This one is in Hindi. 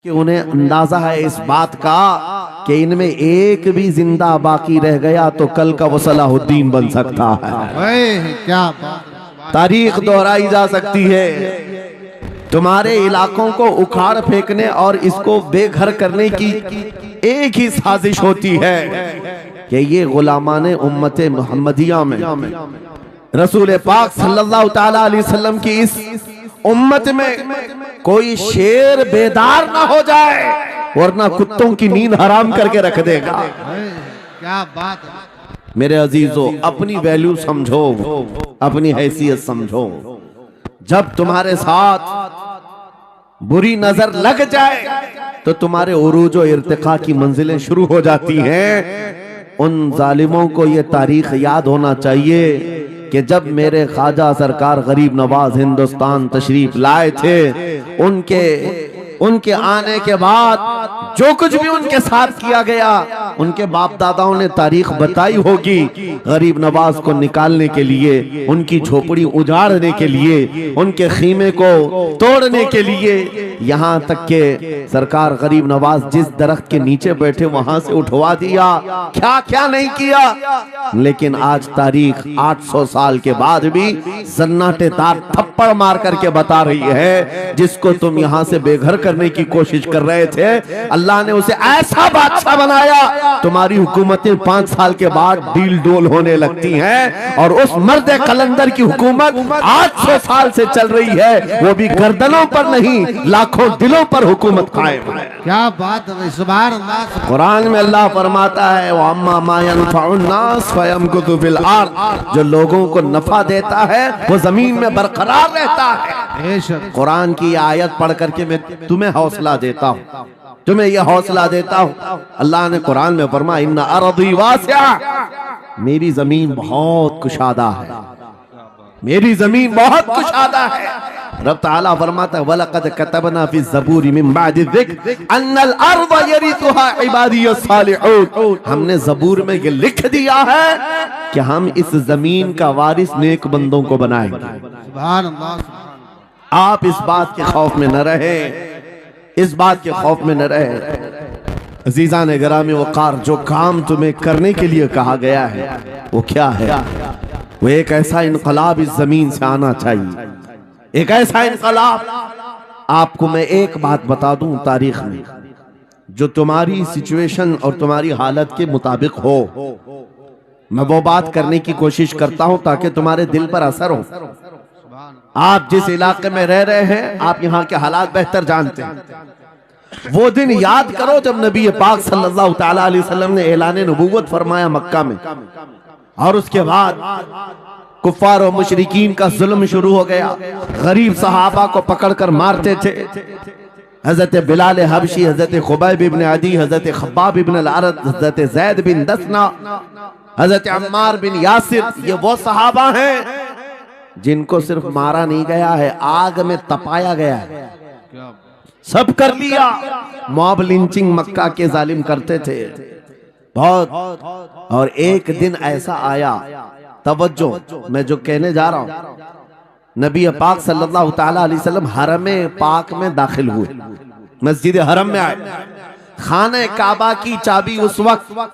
कि उन्हें अंदाजा है इस बात का कि इनमें एक भी जिंदा बाकी रह गया तो कल का वो सलाहुद्दीन बन सकता है। क्या तारीख दोहराई जा सकती है। तुम्हारे इलाकों को उखाड़ फेंकने और इसको बेघर करने की एक ही साजिश होती है कि ये गुलामाने उम्मते मुहम्मदिया में रसूल पाक सल्लल्लाहु ताला अलैहि वसल्लम की इस उम्मत में कोई शेर बेदार ना हो जाए वरना कुत्तों की नींद हराम करके रख देगा। क्या बात है। मेरे अजीजों, अपनी वैल्यू समझो, अपनी हैसियत समझो। जब तुम्हारे साथ बुरी नजर लग जाए तो तुम्हारे उरूज और इर्तिका की मंजिलें शुरू हो जाती हैं। उन जालिमों को ये तारीख याद होना चाहिए कि जब मेरे ख्वाजा सरकार गरीब नवाज हिंदुस्तान तशरीफ लाए थे, उनके आने के बाद जो कुछ भी उनके साथ किया गया, उनके बाप दादाओं ने तारीख बताई होगी। गरीब नवाज को निकालने के लिए, उनकी झोपड़ी उजाड़ने के लिए, उनके खीमे को तोड़ने के लिए, यहाँ तक के सरकार गरीब नवाज जिस दरख्त के नीचे बैठे वहां से उठवा दिया। क्या क्या नहीं किया। लेकिन आज तारीख 800 साल के बाद भी सन्नाटेदार थप्पड़ मार करके बता रही है, जिसको तुम यहाँ से बेघर करने की कोशिश कर रहे थे, अल्लाह ने उसे ऐसा बादशाह बनाया। तुम्हारी हुकूमतें 5 साल के बाद डील डोल होने लगती हैं और उस मर्द कलंदर की हुकूमत 800 साल से चल रही है, वो भी गर्दनों पर नहीं लाखों दिलों पर हुकूमत कायम है। क्या बात है। सुभान अल्लाह। कुरान में अल्लाह फरमाता है, वो अम्मा मा यनफउन्नास फयमकुतु फिल अर्द, जो लोगों को नफा देता है वो जमीन में बरकरार रहता है। कुरान की आयत पढ़ करके मैं तुम्हें हौसला देता हूँ, तुम्हें यह हौसला देता हूँ। अल्लाह ने कुरान में फरमाया, इन्ना अर्दी वासिआ, मेरी जमीन बहुत कुशादा है, मेरी जमीन बहुत कुशादा है। रब ताला फरमाता है, वलक़द कतबना फी ज़बूरी मिन बादि ज़िक्र अन्नल अर्द यरिथुहा इबादियस सालिहून, हमने ज़बूर में ये लिख दिया है कि हम इस जमीन का वारिस नेक बंदों को बनाएंगे। सुभान अल्लाह। आप इस बात के खौफ में न रहे, इस बात के खौफ में न रहे। अजीज़ान गिरामी वक़ार, जो काम तुम्हें करने के लिए कहा गया है वो क्या है? वो एक ऐसा इनकलाब इस जमीन से आना चाहिए, एक ऐसा इनकलाब। आपको मैं एक बात बता दूं, तारीख में जो तुम्हारी सिचुएशन और तुम्हारी हालत के मुताबिक हो, मैं वो बात करने की कोशिश करता हूं ताकि तुम्हारे दिल पर असर हो। आप जिस इलाके में रह रहे हैं, आप यहाँ के हालात बेहतर जानते हैं। वो दिन याद करो जब नबी पाक सल्लल्लाहु ताला अलैहि वसल्लम ने ऐलान नबूवत फरमाया मक्का में, और उसके बाद कुफ्फार और मुशरिकीन का जुल्म शुरू हो गया। गरीब सहाबा को पकड़कर मारते थे। हजरत बिलाल हबशी, हजरत खुबैब इब्न अदी, हजरत खब्बाब इब्न अल-अरद, हजरत जैद बिन दसना, हजरत अम्मार बिन यासिर, ये वो सहाबा हैं जिनको सिर्फ मारा नहीं गया है, आग में तपाया गया है। सब कर लिया। मॉब लिंचिंग मक्का के जालिम करते थे बहुत। और एक दिन ऐसा आया, तवज्जो, मैं जो कहने जा रहा हूं, नबी पाक सल्लल्लाहु ताला अलैहि वसल्लम हरम पाक में दाखिल हुए, मस्जिद हरम में आए। खाने काबा की चाबी उस वक्त